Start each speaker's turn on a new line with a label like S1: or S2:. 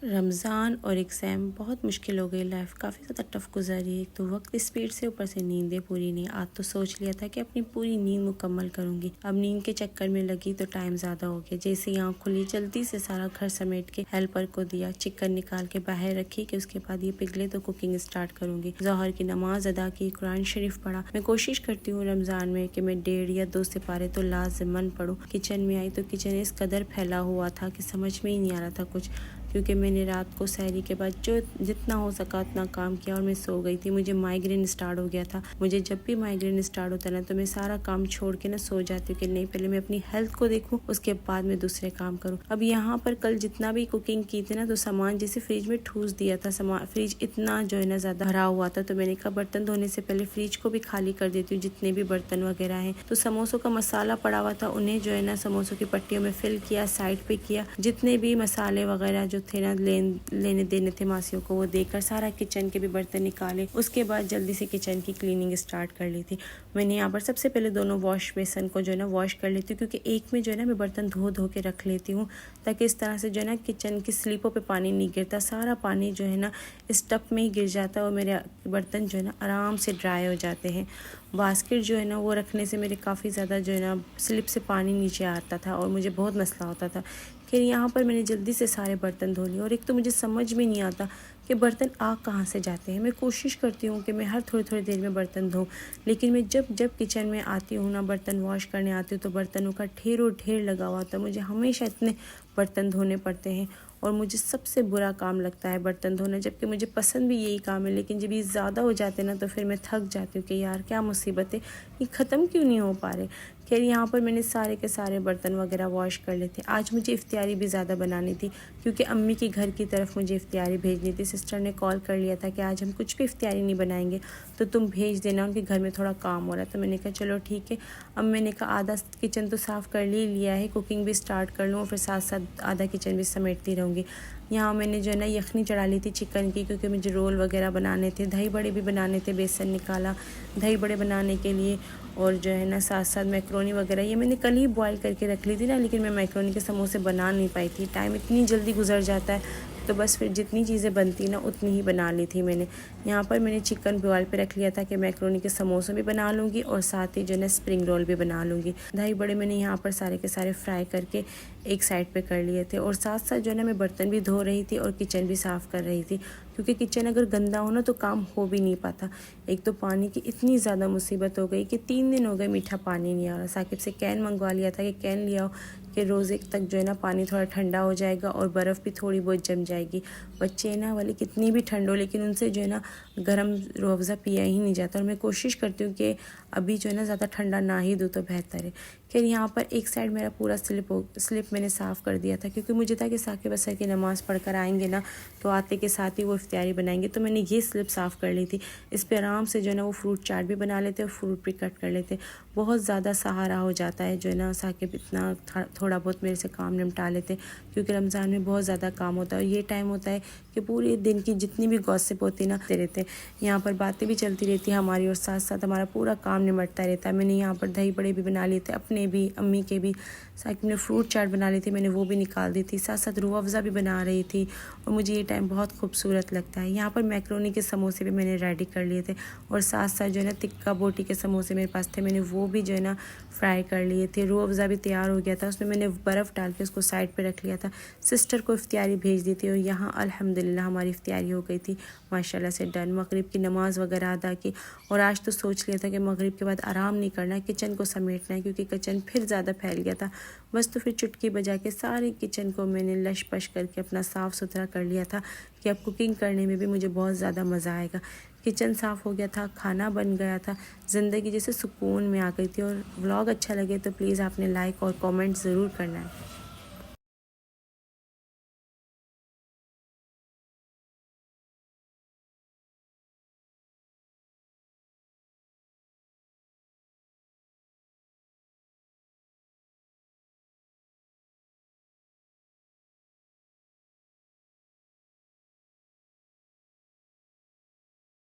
S1: रमज़ान और एग्ज़ाम बहुत मुश्किल हो गई। लाइफ काफ़ी ज़्यादा टफ गुजरी। एक तो वक्त स्पीड से, ऊपर से नींदें पूरी नहीं। आज तो सोच लिया था कि अपनी पूरी नींद मुकम्मल करूँगी। अब नींद के चक्कर में लगी तो टाइम ज़्यादा हो गया। जैसे ही आँख खुली जल्दी से सारा घर समेट के हेल्पर को दिया, चिकन निकाल के बाहर रखी कि उसके बाद ये पिघले तो कुकिंग स्टार्ट करूँगी। ज़ोहर की नमाज अदा की, कुरान शरीफ पढ़ा। मैं कोशिश करती हूँ रमज़ान में कि मैं 1.5 या 2 सिपारे तो लाज़िमन पढूं। किचन में आई तो किचन इस कदर फैला हुआ था कि समझ में ही नहीं आ रहा था कुछ, क्योंकि मैंने रात को सहरी के बाद जो जितना हो सका उतना काम किया और मैं सो गई थी। मुझे माइग्रेन स्टार्ट हो गया था। मुझे जब भी माइग्रेन स्टार्ट होता ना तो मैं सारा काम छोड़ के ना सो जाती हूँ कि नहीं, पहले मैं अपनी हेल्थ को देखूँ, उसके बाद मैं दूसरे काम करूँ। अब यहाँ पर कल जितना भी कुकिंग की थी ना तो सामान जैसे फ्रिज में ठूस दिया था। सामान फ्रिज इतना जो है ना ज़्यादा भरा हुआ था, तो मैंने कहा बर्तन धोने से पहले फ्रिज को भी खाली कर देती हूँ, जितने भी बर्तन वगैरह हैं। तो समोसों का मसाला पड़ा हुआ था, उन्हें जो है ना समोसों की पट्टियों में फिल किया, साइड पे किया। जितने भी मसाले वगैरह जो थे ना लेने देने थे मासियों को, वो देकर सारा किचन के भी बर्तन निकाले। उसके बाद जल्दी से किचन की क्लीनिंग स्टार्ट कर ली थी। मैंने यहाँ पर सबसे पहले दोनों वॉश बेसन को जो है ना वॉश कर लेती हूँ, क्योंकि एक में जो है ना मैं बर्तन धो धो के रख लेती हूँ, ताकि इस तरह से जो है ना किचन की स्लीपों पे पानी नहीं गिरता। सारा पानी जो है ना इस टब में ही गिर जाता है और मेरे बर्तन जो है ना आराम से ड्राई हो जाते हैं। बास्केट जो है ना वो रखने से मेरे काफ़ी ज़्यादा जो है ना स्लिप से पानी नीचे आता था और मुझे बहुत मसला होता था। फिर यहाँ पर मैंने जल्दी से सारे बर्तन धो लिए। और एक तो मुझे समझ में नहीं आता कि बर्तन आ कहाँ से जाते हैं। मैं कोशिश करती हूँ कि मैं हर थोड़ी थोड़ी देर में बर्तन धोऊं, लेकिन मैं जब जब किचन में आती हूँ ना, बर्तन वॉश करने आती हूँ, तो बर्तनों का ढेरों ढेर लगा हुआ था। मुझे हमेशा इतने बर्तन धोने पड़ते हैं और मुझे सबसे बुरा काम लगता है बर्तन धोना, जबकि मुझे पसंद भी यही काम है। लेकिन जब ये ज़्यादा हो जाते हैं ना तो फिर मैं थक जाती हूँ कि यार क्या मुसीबत है, ये ख़त्म क्यों नहीं हो पा रहे। खैर यहाँ पर मैंने सारे के सारे बर्तन वगैरह वॉश कर लेते। आज मुझे इफ्तियारी भी ज़्यादा बनानी थी, क्योंकि अम्मी की घर की तरफ मुझे इफ्तियारी भेजनी थी। सिस्टर ने कॉल कर लिया था कि आज हम कुछ भी इफ्तियारी नहीं बनाएंगे, तो तुम भेज देना, उनके घर में थोड़ा काम हो रहा है। तो मैंने कहा चलो ठीक है। अब मैंने कहा आधा किचन तो साफ़ कर ही लिया है, कुकिंग भी स्टार्ट कर लूँ और फिर साथ साथ आधा किचन भी समेटती रहूँगी। यहाँ मैंने जो है ना यखनी चढ़ा ली थी चिकन की, क्योंकि मुझे रोल वगैरह बनाने थे, दही बड़े भी बनाने थे। बेसन निकाला दही बड़े बनाने के लिए, और जो है ना साथ साथ मैक्रोनी वगैरह ये मैंने कल ही बॉईल करके रख ली थी ना, लेकिन मैं मैक्रोनी के समोसे बना नहीं पाई थी। टाइम इतनी जल्दी गुजर जाता है, तो बस फिर जितनी चीज़ें बनती ना उतनी ही बना ली थी मैंने। यहाँ पर मैंने चिकन बॉयल पे रख लिया था कि मैक्रोनी के समोसे भी बना लूँगी और साथ ही जो है ना स्प्रिंग रोल भी बना लूँगी। दही बड़े मैंने यहाँ पर सारे के सारे फ्राई करके एक साइड पे कर लिए थे, और साथ साथ जो है ना मैं बर्तन भी धो रही थी और किचन भी साफ़ कर रही थी, क्योंकि किचन अगर गंदा हो ना तो काम हो भी नहीं पाता। एक तो पानी की इतनी ज़्यादा मुसीबत हो गई कि 3 दिन हो गए मीठा पानी नहीं आ रहा। साकिब से कैन मंगवा लिया था कि कैन ले आओ कि रोज़ एक तक जो है ना पानी थोड़ा ठंडा हो जाएगा और बर्फ़ भी थोड़ी बहुत जम जाएगी। बच्चे ना वाले कितनी भी ठंड हो, लेकिन उनसे जो है ना गर्म रूह अफ़ज़ा पिया ही नहीं जाता, और मैं कोशिश करती हूँ कि अभी जो है ना ज़्यादा ठंडा ना ही दूँ तो बेहतर है। खैर यहाँ पर एक साइड मेरा पूरा स्लिप मैंने साफ़ कर दिया था, क्योंकि मुझे था कि साकिब असर की नमाज़ पढ़ कर आएँगे ना तो आते के साथ ही वो इफ्तियारी बनाएंगे। तो मैंने ये स्लिप साफ़ कर ली थी। इस पर आराम से जो है ना वो फ्रूट चाट भी बना लेते और फ्रूट भी कट कर लेते। बहुत ज़्यादा सहारा हो जाता है जो है ना साकिब इतना थोड़ा बहुत मेरे से काम निपटा लेते, क्योंकि रमज़ान में बहुत ज़्यादा काम होता है और ये टाइम होता है कि पूरे दिन की जितनी भी गॉसिप होती है ना रहते, यहाँ पर बातें भी चलती रहती है हमारी, और साथ साथ हमारा पूरा काम निपटता रहता है। मैंने यहाँ पर दही बड़े भी बना लिए थे, अपने भी अम्मी के भी। साकिब ने फ्रूट चाट बना ली थी, मैंने वो भी निकाल दी थी। साथ साथ रूह अफ़ज़ा भी बना रही थी, और मुझे ये टाइम बहुत खूबसूरत लगता है। यहाँ पर मैक्रोनी के समोसे भी मैंने रेडी कर लिए थे, और साथ साथ जो है ना टिक्का बोटी के समोसे मेरे पास थे, मैंने वो भी जो है ना फ्राई कर लिए थे। रूह अफ़ज़ा भी तैयार हो गया था, उसमें मैंने बर्फ़ डाल के उसको साइड पे रख लिया था। सिस्टर को इफ्तियारी भेज दी थी, और यहाँ अल्हम्दुलिल्लाह हमारी इफ्तियारी हो गई थी माशाल्लाह से डन। मगरिब की नमाज़ वगैरह अदा की, और आज तो सोच लिया था कि मगरिब के बाद आराम नहीं करना है, किचन को समेटना है, क्योंकि किचन फिर ज़्यादा फैल गया था। बस तो फिर चुटकी बजा के सारे किचन को मैंने लश पश करके अपना साफ़ सुथरा कर लिया था कि अब कुकिंग करने में भी मुझे बहुत ज़्यादा मज़ा आएगा। किचन साफ़ हो गया था, खाना बन गया था, ज़िंदगी जैसे सुकून में आ गई थी। और व्लॉग अच्छा लगे तो प्लीज़ आपने लाइक और कमेंट ज़रूर करना है।